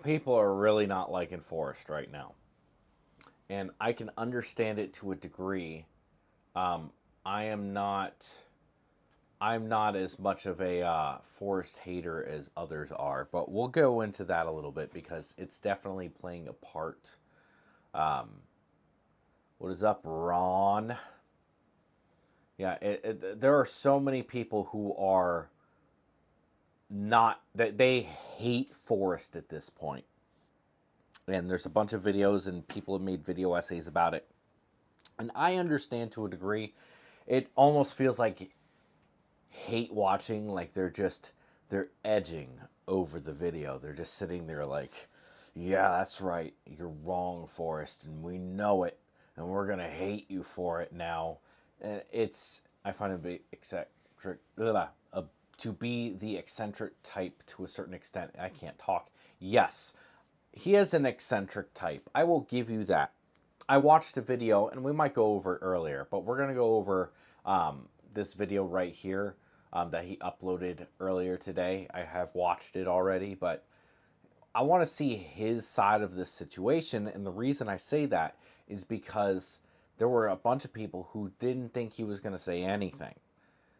people are really not liking Forrest right now, and I can understand it to a degree. Um, I am not. I'm not as much of a Forrest hater as others are, but we'll go into that a little bit because it's definitely playing a part. Um, what is up, Ron? Yeah, there are so many people who are not that they hate Forrest at this point, and there's a bunch of videos and people have made video essays about it, and I understand to a degree. It almost feels like hate watching, like they're edging over the video. They're just sitting there like, yeah, that's right, you're wrong, Forrest, and we know it, and we're gonna hate you for it now. And it's I find it to be eccentric, to be the eccentric type to a certain extent. I can't talk. Yes, he is an eccentric type. I will give you that. I watched a video, and we might go over it earlier, but we're gonna go over this video right here that he uploaded earlier today. I have watched it already, but I want to see his side of this situation. And the reason I say that is because there were a bunch of people who didn't think he was going to say anything.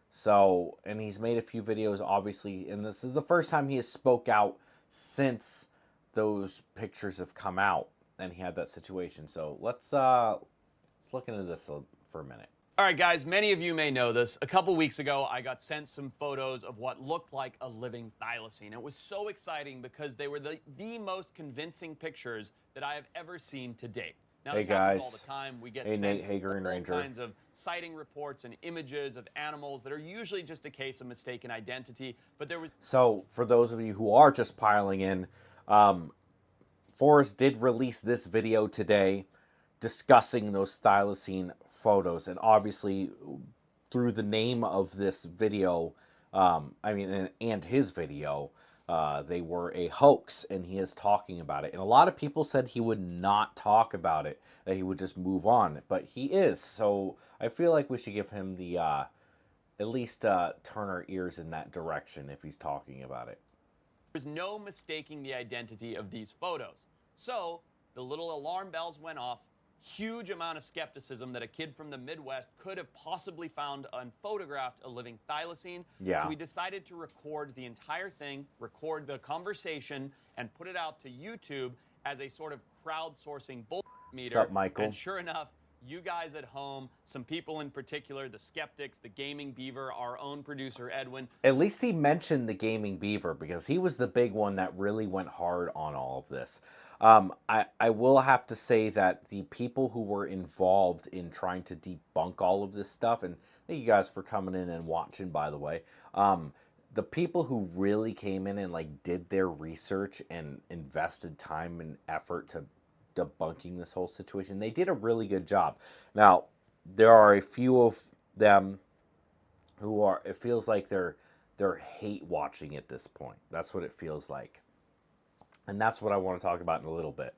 So, and he's made a few videos, obviously, and this is the first time he has spoke out since those pictures have come out, and he had that situation. So let's look into this for a minute. All right, guys, many of you may know this. A couple weeks ago, I got sent some photos of what looked like a living thylacine. It was so exciting because they were the most convincing pictures that I have ever seen to date. Now, this happens all the time. We get Hey, sent Nate. Hey, Green all Ranger. kinds of sighting reports and images of animals that are usually just a case of mistaken identity. But there was So, for those of you who are just piling in, Forrest did release this video today discussing those thylacine photos, and obviously through the name of this video, and his video, they were a hoax, and he is talking about it. And a lot of people said he would not talk about it, that he would just move on, but he is. So I feel like we should give him the at least turn our ears in that direction if he's talking about it. There's no mistaking the identity of these photos. So the little alarm bells went off. Huge amount of skepticism that a kid from the Midwest could have possibly found and photographed a living thylacine. Yeah. So we decided to record the entire thing, record the conversation, and put it out to YouTube as a sort of crowdsourcing bull meter. What's up, Michael? And sure enough, you guys at home, some people in particular, the skeptics, the gaming beaver, our own producer Edwin. At least he mentioned the gaming beaver because he was the big one that really went hard on all of this. I will have to say that the people who were involved in trying to debunk all of this stuff, and thank you guys for coming in and watching, by the way. The people who really came in and like did their research and invested time and effort to debunking this whole situation, they did a really good job. Now, there are a few of them who are, it feels like they're hate watching at this point. That's what it feels like. And that's what I want to talk about in a little bit.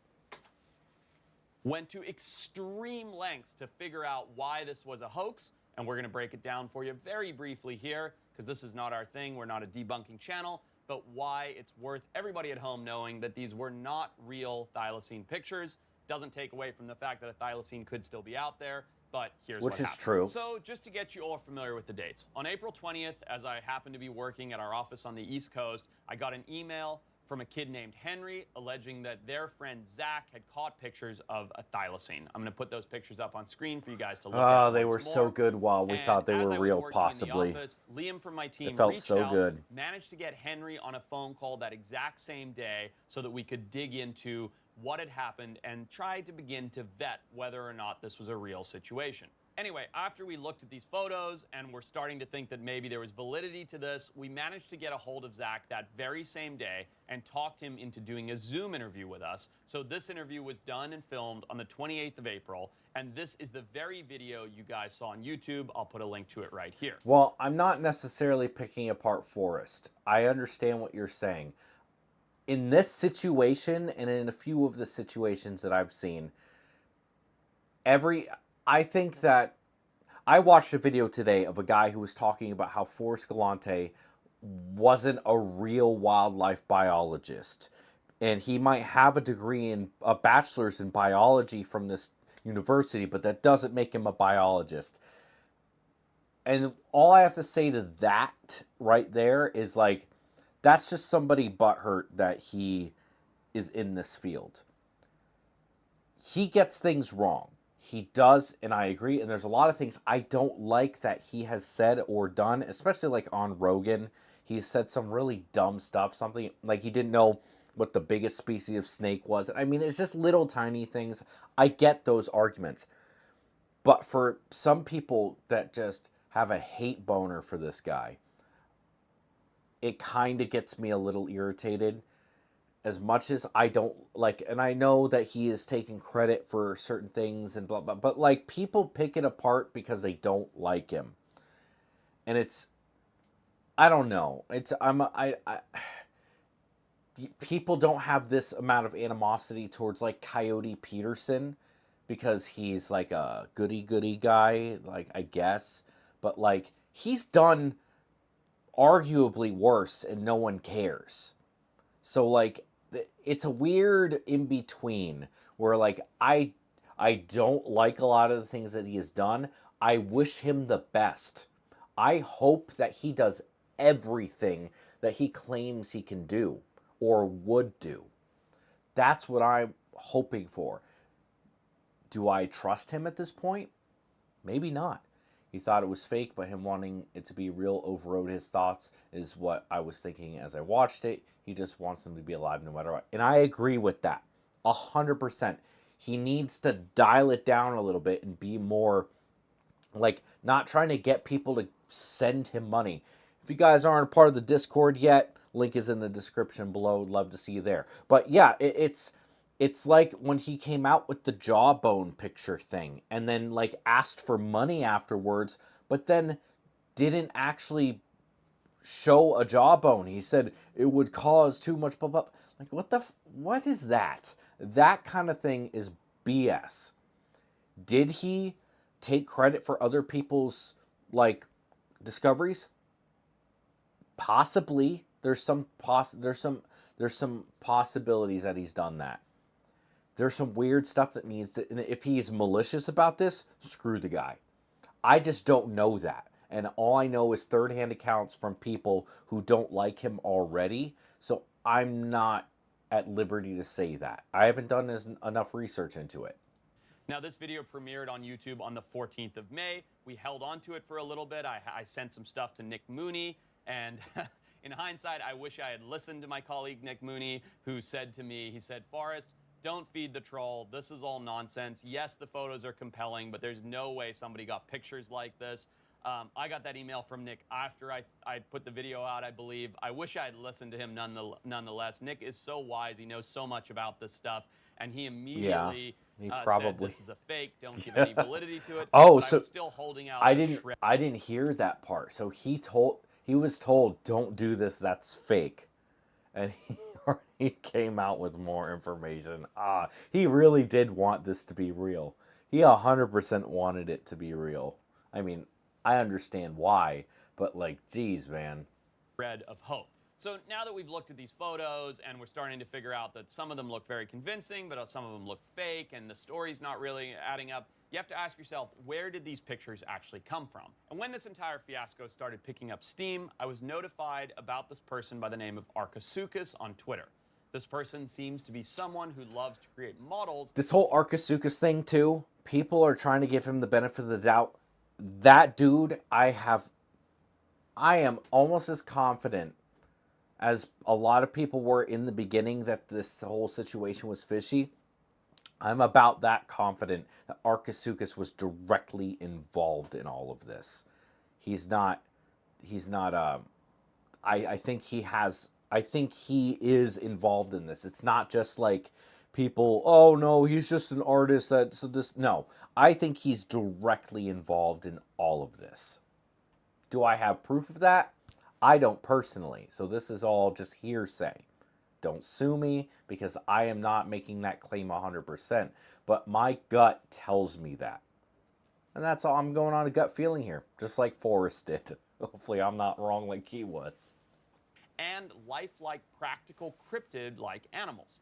Went to extreme lengths to figure out why this was a hoax, and we're going to break it down for you very briefly here, because this is not our thing. We're not a debunking channel, but why it's worth everybody at home knowing that these were not real thylacine pictures. Doesn't take away from the fact that a thylacine could still be out there, but here's what happened. Which is true. So just to get you all familiar with the dates, on April 20th, as I happened to be working at our office on the East Coast, I got an email from a kid named Henry alleging that their friend Zach had caught pictures of a thylacine. I'm going to put those pictures up on screen for you guys to look at. Oh, they were so good while we thought they were real, possibly. Office, Liam from my team it felt reached so out, good. managed to get Henry on a phone call that exact same day so that we could dig into what had happened and try to begin to vet whether or not this was a real situation. Anyway, after we looked at these photos and we're starting to think that maybe there was validity to this, we managed to get a hold of Zach that very same day and talked him into doing a Zoom interview with us. So this interview was done and filmed on the 28th of April, and this is the very video you guys saw on YouTube. I'll put a link to it right here. Well, I'm not necessarily picking apart Forrest. I understand what you're saying. In this situation, and in a few of the situations that I've seen, I think that I watched a video today of a guy who was talking about how Forrest Galante wasn't a real wildlife biologist. and he might have a bachelor's in biology from this university, but that doesn't make him a biologist. And all I have to say to that right there is like, that's just somebody butthurt that he is in this field. He gets things wrong. He does, and I agree. And there's a lot of things I don't like that he has said or done, especially like on Rogan. He said some really dumb stuff. Something like he didn't know what the biggest species of snake was. I mean, it's just little tiny things. I get those arguments. But for some people that just have a hate boner for this guy, it kind of gets me a little irritated. As much as I don't like, and I know that he is taking credit for certain things and blah blah, but like people pick it apart because they don't like him, and it's, I don't know. It's I people don't have this amount of animosity towards like Coyote Peterson because he's like a goody goody guy, like I guess, but like he's done arguably worse and no one cares. So like it's a weird in between where like I don't like a lot of the things that he has done. I wish him the best. I hope that he does everything that he claims he can do or would do. That's what I'm hoping for. Do I trust him at this point? Maybe not. He thought it was fake, but him wanting it to be real overrode his thoughts is what I was thinking as I watched it. He just wants them to be alive no matter what. And I agree with that. 100%. He needs to dial it down a little bit and be more like not trying to get people to send him money. If you guys aren't a part of the Discord yet, link is in the description below. Love to see you there. But yeah, it's like when he came out with the jawbone picture thing and then like asked for money afterwards, but then didn't actually show a jawbone. He said it would cause too much blah blah. Like what is that? That kind of thing is BS. Did he take credit for other people's like discoveries? Possibly. There's some possibilities that he's done that. There's some weird stuff that needs to, and if he's malicious about this, screw the guy. I just don't know that. And all I know is third-hand accounts from people who don't like him already. So I'm not at liberty to say that. I haven't done enough research into it. Now, this video premiered on YouTube on the 14th of May. We held on to it for a little bit. I sent some stuff to Nick Mooney, and in hindsight, I wish I had listened to my colleague Nick Mooney, who said to me, he said, Forrest, don't feed the troll. This is all nonsense. Yes, the photos are compelling, but there's no way somebody got pictures like this. I got that email from Nick after I put the video out, I believe. I wish I had listened to him nonetheless. Nick is so wise. He knows so much about this stuff. And he Yeah, immediately he said, probably. this is a fake. Don't give any validity to it. Oh, But I so was still holding out I a didn't shred. I didn't hear that part. So he was told don't do this, that's fake. And he already came out with more information. He really did want this to be real. He 100% wanted it to be real. I mean, I understand why, but like geez, man. Of hope. So now that we've looked at these photos and we're starting to figure out that some of them look very convincing, but some of them look fake and the story's not really adding up, you have to ask yourself, where did these pictures actually come from? And when this entire fiasco started picking up steam, I was notified about this person by the name of Arcasukas on Twitter. This person seems to be someone who loves to create models. This whole Arcasukas thing too, people are trying to give him the benefit of the doubt. That dude, I am almost as confident as a lot of people were in the beginning that this whole situation was fishy. I'm about that confident that Arcasukas was directly involved in all of this. He's not. He's not. I think he has. I think he is involved in this. It's not just like people. Oh no, he's just an artist. That so this. No, I think he's directly involved in all of this. Do I have proof of that? I don't personally. So this is all just hearsay. Don't sue me because I am not making that claim 100%. But my gut tells me that. And that's all. I'm going on a gut feeling here, just like Forrest did. Hopefully, I'm not wrong like he was. and lifelike practical cryptid-like animals.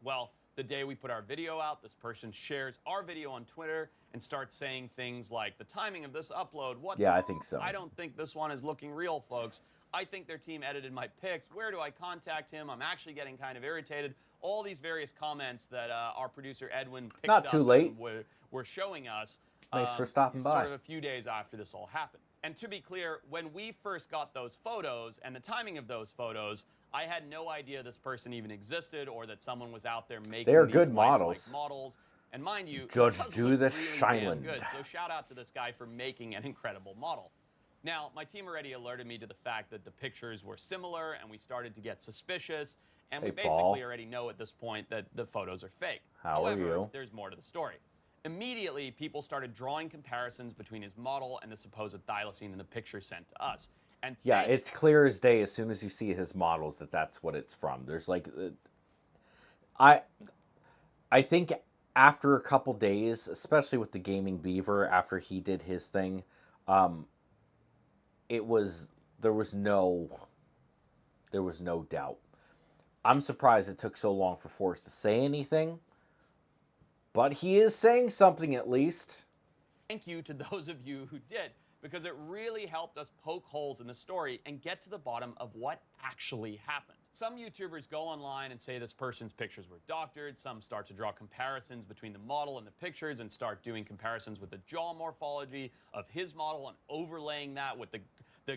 Well, the day we put our video out, this person shares our video on Twitter and starts saying things like, the timing of this upload, what? Yeah, I think so. I don't think this one is looking real, folks. I think their team edited my pics. Where do I contact him? I'm actually getting kind of irritated. All these various comments that our producer Edwin picked Not up too late. and were showing us. Thanks for stopping by. Sort of a few days after this all happened. And to be clear, when we first got those photos and the timing of those photos, I had no idea this person even existed or that someone was out there making They're these good lifelike models. And mind you, Judge it does Judith look really damn Shineland. good. So shout out to this guy for making an incredible model. Now, my team already alerted me to the fact that the pictures were similar, and we started to get suspicious. And we basically already know at this point that the photos are fake. However, are you? There's more to the story. Immediately, people started drawing comparisons between his model and the supposed thylacine in the picture sent to us. And yeah, it's clear as day as soon as you see his models that that's what it's from. There's like, I think after a couple days, especially with the Gaming Beaver, after he did his thing, there was no doubt. I'm surprised it took so long for Forrest to say anything, but he is saying something at least. Thank you to those of you who did, because it really helped us poke holes in the story and get to the bottom of what actually happened. Some YouTubers go online and say this person's pictures were doctored. Some start to draw comparisons between the model and the pictures and start doing comparisons with the jaw morphology of his model and overlaying that with the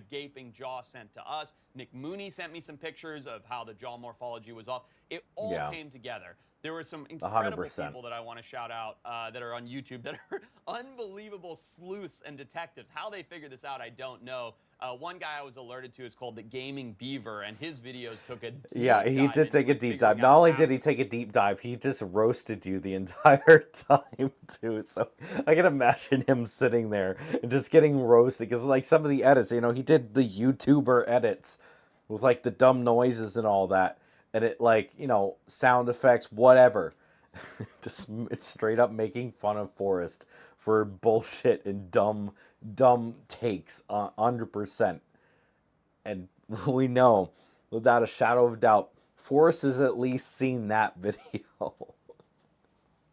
gaping jaw sent to us. Nick Mooney sent me some pictures of how the jaw morphology was off. It all came together. There were some incredible 100%. people that I want to shout out that are on YouTube that are unbelievable sleuths and detectives. How they figured this out, I don't know. One guy I was alerted to is called the Gaming Beaver, and his videos took a deep Yeah, he dive did take a into deep dive. figuring Not out only did he take a deep dive, he just roasted you the entire time too. So I can imagine him sitting there and just getting roasted because like some of the edits, you know, he did the YouTuber edits with like the dumb noises and all that. And it like, you know, sound effects, whatever. Just straight up making fun of Forrest for bullshit and dumb takes, 100%. And we know, without a shadow of doubt, Forrest has at least seen that video.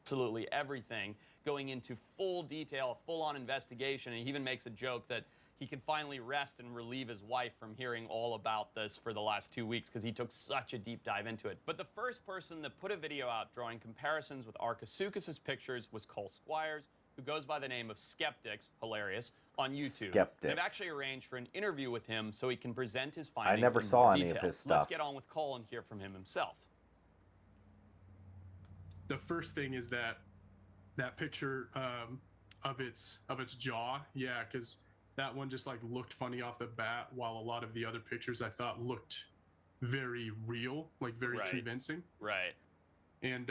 absolutely everything, going into full detail, a full-on investigation, and he even makes a joke that he can finally rest and relieve his wife from hearing all about this for the last 2 weeks because he took such a deep dive into it. But the first person that put a video out drawing comparisons with Archisuchus's pictures was Cole Squires, who goes by the name of Skeptics, hilarious, on YouTube. Skeptics. They've actually arranged for an interview with him so he can present his findings I never in saw more any detail. of his stuff. Let's get on with Cole and hear from him himself. The first thing is that picture of its jaw, yeah, because that one just like looked funny off the bat, while a lot of the other pictures I thought looked very real, like very convincing. Right. And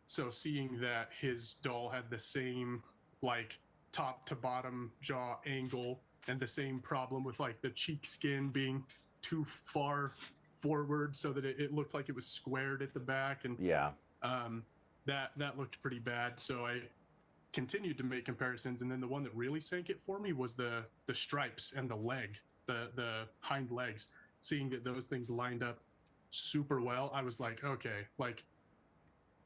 so seeing that his doll had the same like top to bottom jaw angle and the same problem with like the cheek skin being too far forward so that it looked like it was squared at the back, and that looked pretty bad. So I continued to make comparisons, and then the one that really sank it for me was the stripes and the leg, the hind legs. Seeing that those things lined up super well, I was like, okay, like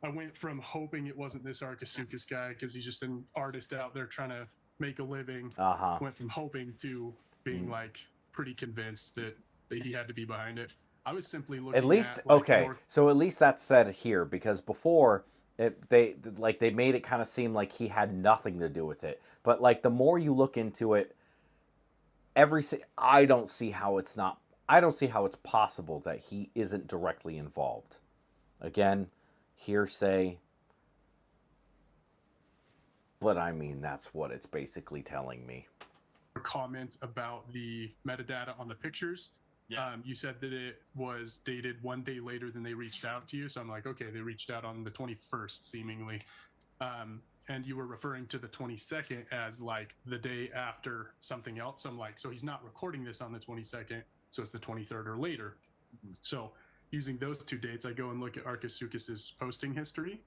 I went from hoping it wasn't this Archisuchus guy because he's just an artist out there trying to make a living. Went from hoping to being like pretty convinced that he had to be behind it. I was simply looking at least at, like, okay, so at least that's said here, because before they made it kind of seem like he had nothing to do with it. But like the more you look into it, I don't see how it's possible that he isn't directly involved. Again, hearsay, but I mean that's what it's basically telling me. Comment about the metadata on the pictures. Yeah. You said that it was dated 1 day later than they reached out to you. So I'm like, okay, they reached out on the 21st, seemingly. And you were referring to the 22nd as like the day after something else. So I'm like, so he's not recording this on the 22nd. So it's the 23rd or later. So using those two dates, I go and look at Archisuchus's posting history.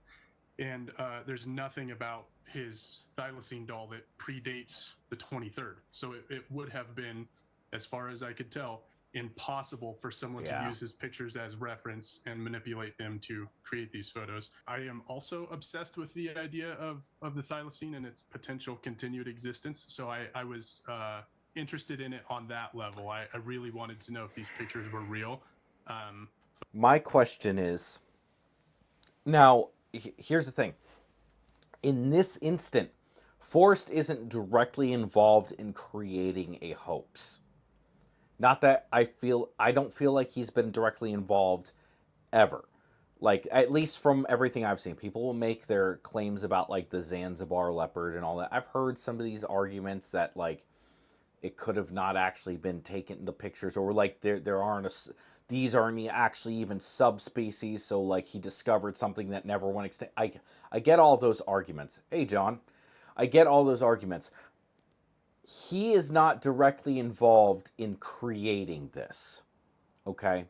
And there's nothing about his thylacine doll that predates the 23rd. So it would have been, as far as I could tell, impossible for someone to use his pictures as reference and manipulate them to create these photos. I am also obsessed with the idea of the thylacine and its potential continued existence. So I was interested in it on that level. I really wanted to know if these pictures were real. My question is, now, here's the thing. In this instant, Forrest isn't directly involved in creating a hoax. Not that I don't feel like he's been directly involved ever. Like, at least from everything I've seen, people will make their claims about like the Zanzibar leopard and all that. I've heard some of these arguments that like it could have not actually been taken, the pictures, or like there aren't these aren't actually even subspecies, so like he discovered something that never went extinct. I get all those arguments. Hey John, I get all those arguments. He is not directly involved in creating this. Okay?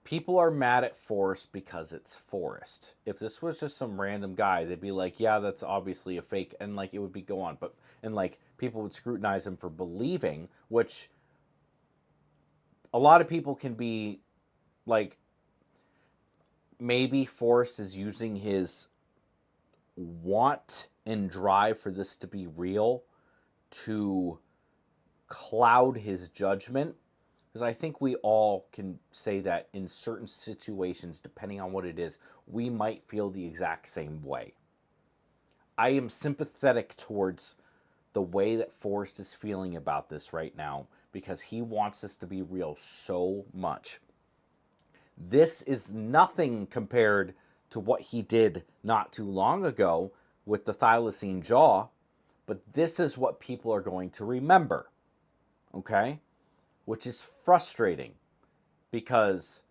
People are mad at Forrest because it's Forrest. If this was just some random guy, they'd be like, yeah, that's obviously a fake, and like it would be go on. But and like people would scrutinize him for believing, which a lot of people can be like, maybe Forrest is using his want and drive for this to be real to cloud his judgment. Because I think we all can say that in certain situations, depending on what it is, we might feel the exact same way. I am sympathetic towards the way that Forrest is feeling about this right now because he wants this to be real so much. This is nothing compared to what he did not too long ago with the thylacine jaw, but this is what people are going to remember. Okay? Which is frustrating because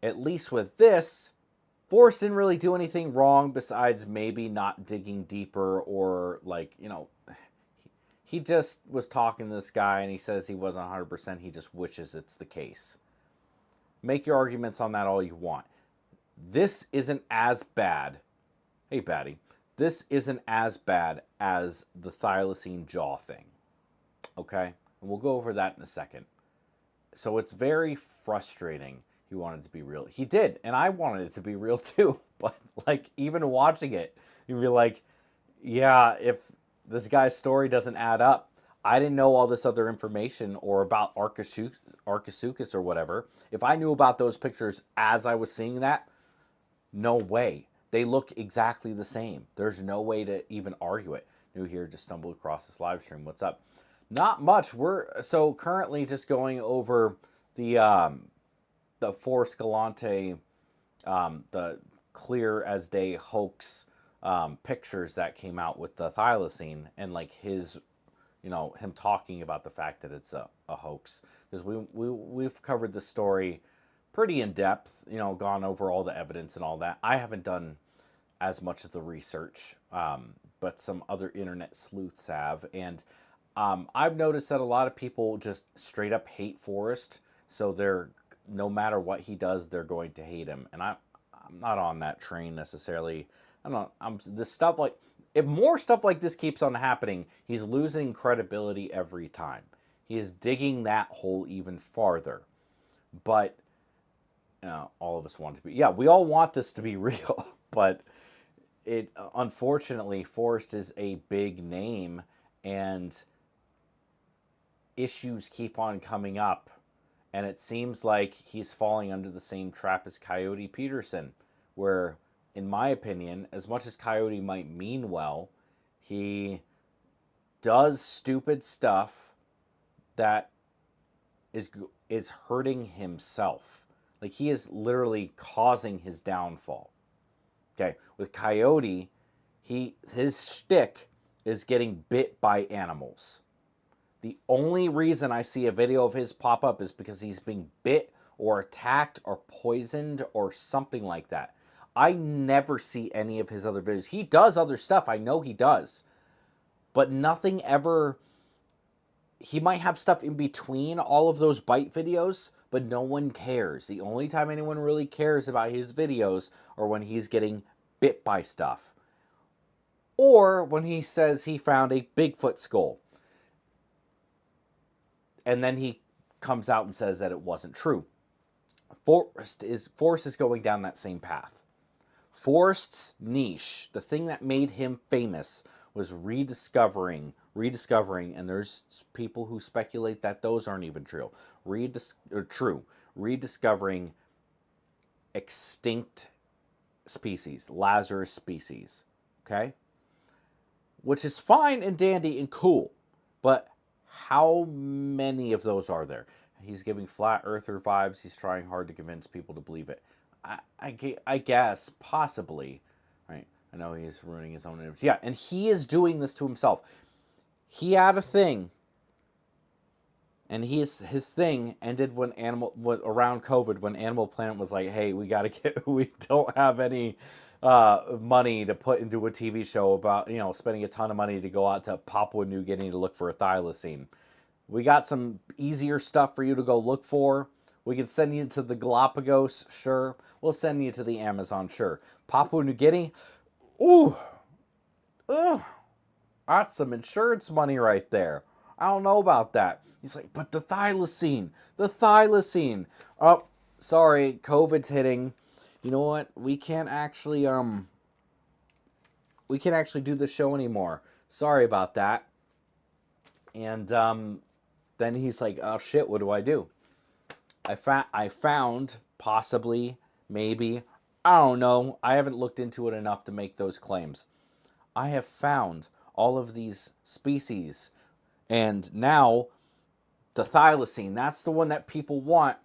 at least with this, Forrest didn't really do anything wrong besides maybe not digging deeper or like, he just was talking to this guy and he says he wasn't 100%. He just wishes it's the case. Make your arguments on that all you want. This isn't as bad. Hey, Batty. This isn't as bad as the thylacine jaw thing. Okay? And we'll go over that in a second. So it's very frustrating. He wanted it to be real. He did, and I wanted it to be real too. But like even watching it, you'd be like, yeah, if this guy's story doesn't add up, I didn't know all this other information or about Archisuchus or whatever. If I knew about those pictures as I was seeing that, no way. They look exactly the same. There's no way to even argue it. New here, just stumbled across this live stream. What's up? Not much. We're so currently just going over the Forrest Galante, the clear as day hoax pictures that came out with the thylacine and like his, him talking about the fact that it's a hoax. Because we've covered the story pretty in depth, gone over all the evidence and all that. I haven't done as much of the research, but some other internet sleuths have, and I've noticed that a lot of people just straight up hate Forrest, so they're no matter what he does, they're going to hate him, and I'm not on that train necessarily. This stuff like if more stuff like this keeps on happening, he's losing credibility every time. He is digging that hole even farther, but all of us want to be. Yeah, we all want this to be real, but it unfortunately Forrest is a big name and issues keep on coming up, and it seems like he's falling under the same trap as Coyote Peterson, where, in my opinion, as much as Coyote might mean well, he does stupid stuff that is hurting himself. Like he is literally causing his downfall. Okay, with Coyote, his shtick is getting bit by animals. The only reason I see a video of his pop up is because he's being bit or attacked or poisoned or something like that. I never see any of his other videos. He does other stuff. I know he does. But nothing ever... He might have stuff in between all of those bite videos, but no one cares. The only time anyone really cares about his videos are when he's getting bit by stuff. Or when he says he found a Bigfoot skull. And then he comes out and says that it wasn't true. Forrest is going down that same path. Forrest's niche, the thing that made him famous, was rediscovering, and there's people who speculate that those aren't even true. Rediscovering extinct species, Lazarus species. Okay? Which is fine and dandy and cool. But how many of those are there? He's giving flat earther vibes. He's trying hard to convince people to believe it. I guess, possibly. Right? I know he's ruining his own image. Yeah, and he is doing this to himself. He had a thing, and his thing ended when around COVID, when Animal Planet was like, "Hey, we don't have any money to put into a TV show about spending a ton of money to go out to Papua New Guinea to look for a thylacine. We got some easier stuff for you to go look for. We can send you to the Galapagos, sure. We'll send you to the Amazon, sure. Papua New Guinea, ooh, that's some insurance money right there. I don't know about that." He's like, "But the thylacine. Oh, sorry, COVID's hitting. You know what? We can't actually do this show anymore. Sorry about that." And then he's like, "Oh shit, what do I do?" I found, possibly, maybe, I don't know. I haven't looked into it enough to make those claims. I have found all of these species, and now the thylacine, that's the one that people want.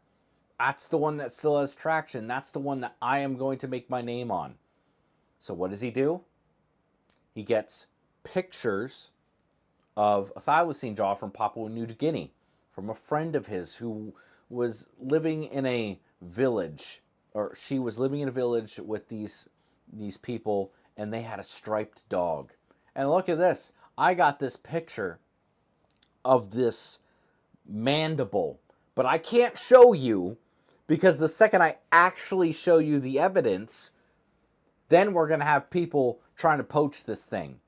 That's the one that still has traction. That's the one that I am going to make my name on. So what does he do? He gets pictures of a thylacine jaw from Papua New Guinea, from a friend of his who was living in a village, or she was living in a village with these people, and they had a striped dog. And look at this. I got this picture of this mandible, but I can't show you, because the second I actually show you the evidence, then we're going to have people trying to poach this thing,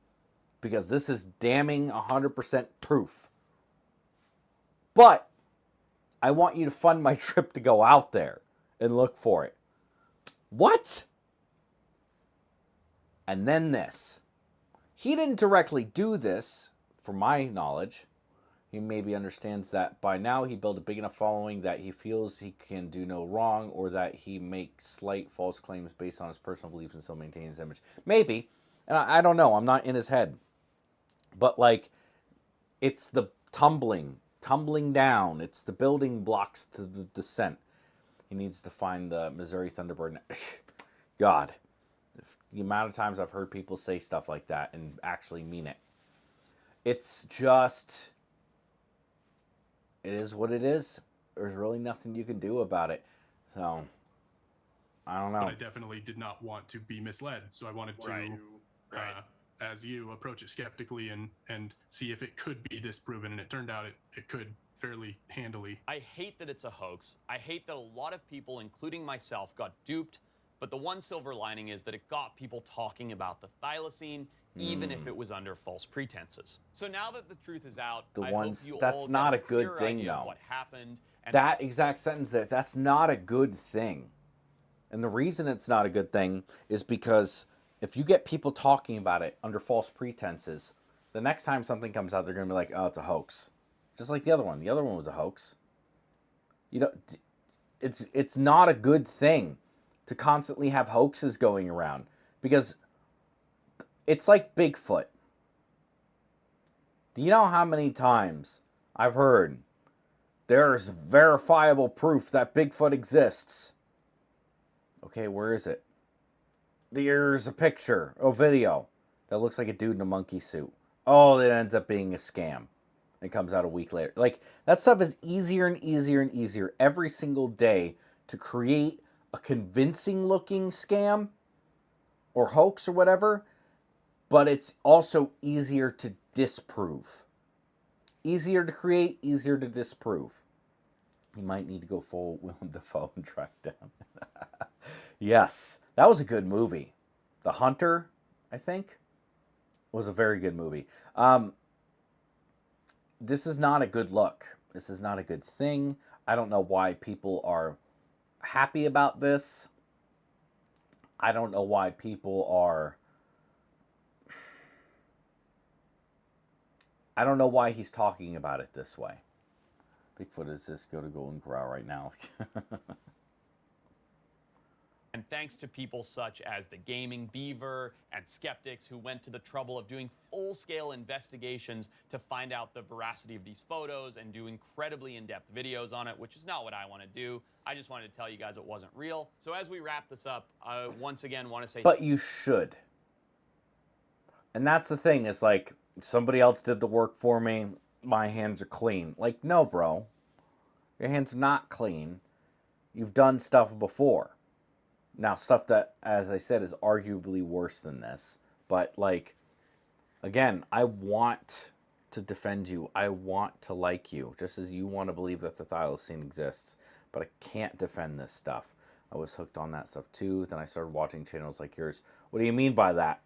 because this is damning 100% proof. But I want you to fund my trip to go out there and look for it. What? And then this. He didn't directly do this, from my knowledge. He maybe understands that by now he built a big enough following that he feels he can do no wrong, or that he makes slight false claims based on his personal beliefs and still maintain his image. Maybe. And I don't know. I'm not in his head. But like, it's the tumbling down. It's the building blocks to the descent. He needs to find the Missouri Thunderbird. God, the amount of times I've heard people say stuff like that and actually mean it. It's just, it is what it is. There's really nothing you can do about it. So, I don't know. But I definitely did not want to be misled. So I wanted to, as you, approach it skeptically and see if it could be disproven. And it turned out it could fairly handily. I hate that it's a hoax. I hate that a lot of people, including myself, got duped. But the one silver lining is that it got people talking about the thylacine, even if it was under false pretenses. So now that the truth is out, I hope you that's all not get a good clear thing, idea of though. what happened. And That exact sentence there, that's not a good thing. And the reason it's not a good thing is because if you get people talking about it under false pretenses, the next time something comes out, they're going to be like, "Oh, it's a hoax." Just like the other one. The other one was a hoax. You know, it's not a good thing to constantly have hoaxes going around, because it's like Bigfoot. Do you know how many times I've heard there's verifiable proof that Bigfoot exists? Okay, where is it? There's a picture, a video that looks like a dude in a monkey suit. Oh, it ends up being a scam. It comes out a week later. Like, that stuff is easier and easier and easier every single day to create a convincing looking scam or hoax or whatever, but it's also easier to disprove. Easier to create, easier to disprove. You might need to go full Willem Dafoe and track down. Yes, that was a good movie. The Hunter, I think, was a very good movie. This is not a good look. This is not a good thing. I don't know why people are happy about this. I don't know why people are... I don't know why he's talking about it this way. Bigfoot is this go to Golden Corral right now. And thanks to people such as the Gaming Beaver and skeptics who went to the trouble of doing full-scale investigations to find out the veracity of these photos and do incredibly in-depth videos on it, which is not what I want to do. I just wanted to tell you guys it wasn't real. So as we wrap this up, I once again want to say... But you should. And that's the thing, is like, somebody else did the work for me, my hands are clean. Like, no, bro. Your hands are not clean. You've done stuff before. Now, stuff that, as I said, is arguably worse than this. But, like, again, I want to defend you. I want to like you, just as you want to believe that the thylacine exists. But I can't defend this stuff. I was hooked on that stuff too. Then I started watching channels like yours. What do you mean by that?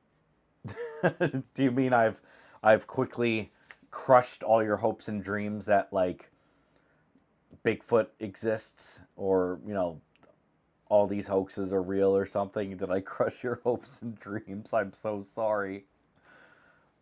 Do you mean I've quickly crushed all your hopes and dreams that, like, Bigfoot exists, or, you know, all these hoaxes are real or something? Did I crush your hopes and dreams? I'm so sorry.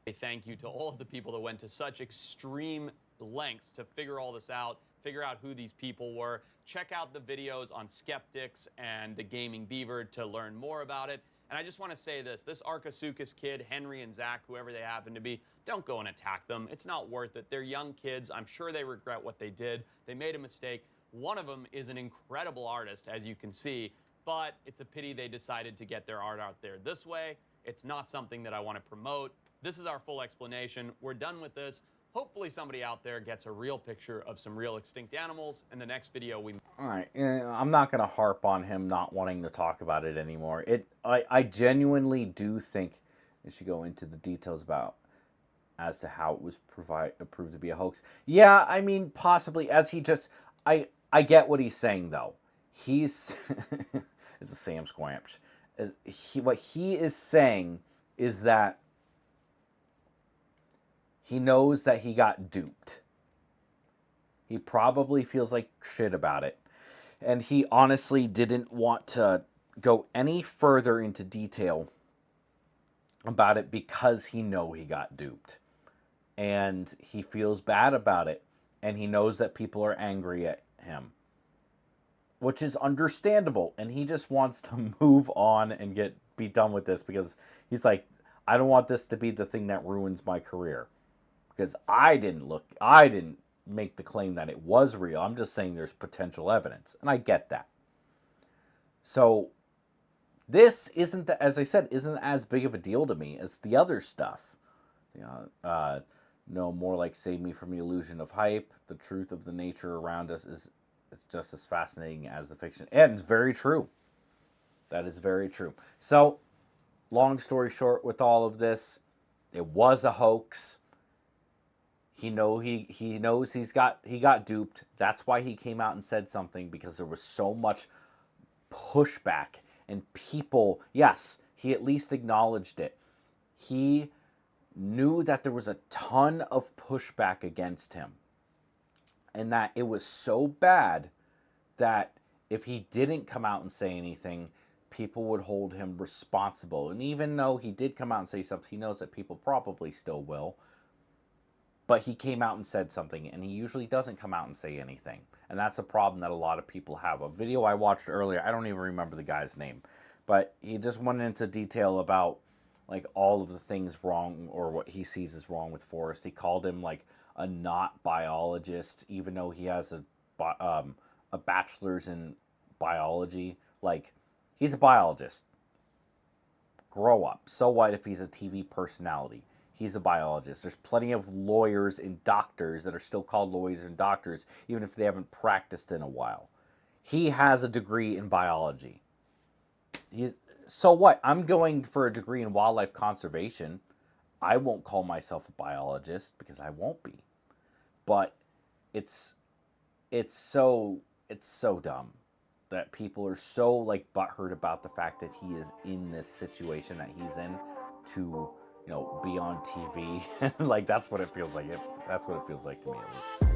A thank you to all of the people that went to such extreme lengths to figure all this out, figure out who these people were. Check out the videos on skeptics and the Gaming Beaver to learn more about it. And I just want to say this Arkasukas kid, Henry and Zach, whoever they happen to be, don't go and attack them. It's not worth it. They're young kids. I'm sure they regret what they did. They made a mistake. One of them is an incredible artist, as you can see, but it's a pity they decided to get their art out there this way. It's not something that I want to promote. This is our full explanation. We're done with this. Hopefully somebody out there gets a real picture of some real extinct animals. In the next video, we... All right, I'm not going to harp on him not wanting to talk about it anymore. I genuinely do think it should go into the details about as to how it was proved to be a hoax. Yeah, I mean, possibly, as he just... I get what he's saying, though. He's... it's a Sam Squamch. What he is saying is that he knows that he got duped. He probably feels like shit about it. And he honestly didn't want to go any further into detail about it because he knows he got duped. And he feels bad about it. And he knows that people are angry at him, which is understandable. And he just wants to move on and be done with this, because he's like, I don't want this to be the thing that ruins my career. Because I didn't make the claim that it was real. I'm just saying there's potential evidence. And I get that. So this isn't, as I said, isn't as big of a deal to me as the other stuff. You know, no more like Save Me from the Illusion of Hype. The truth of the nature around us is just as fascinating as the fiction. And it's very true. That is very true. So, long story short with all of this, it was a hoax. He knows he got duped. That's why he came out and said something, because there was so much pushback and people. Yes, he at least acknowledged it. He knew that there was a ton of pushback against him, and that it was so bad that if he didn't come out and say anything, people would hold him responsible. And even though he did come out and say something, he knows that people probably still will. But he came out and said something, and he usually doesn't come out and say anything. And that's a problem that a lot of people have. A video I watched earlier, I don't even remember the guy's name, but he just went into detail about, like, all of the things wrong, or what he sees is wrong with Forrest. He called him, like, a not biologist, even though he has a bachelor's in biology. Like, he's a biologist. Grow up. So what if he's a TV personality? He's a biologist. There's plenty of lawyers and doctors that are still called lawyers and doctors, even if they haven't practiced in a while. He has a degree in biology. So what? I'm going for a degree in wildlife conservation. I won't call myself a biologist, because I won't be. But it's so dumb that people are so, like, butthurt about the fact that he is in this situation that he's in, to, you know, be on TV. Like, that's what it feels like. That's what it feels like to me, at least.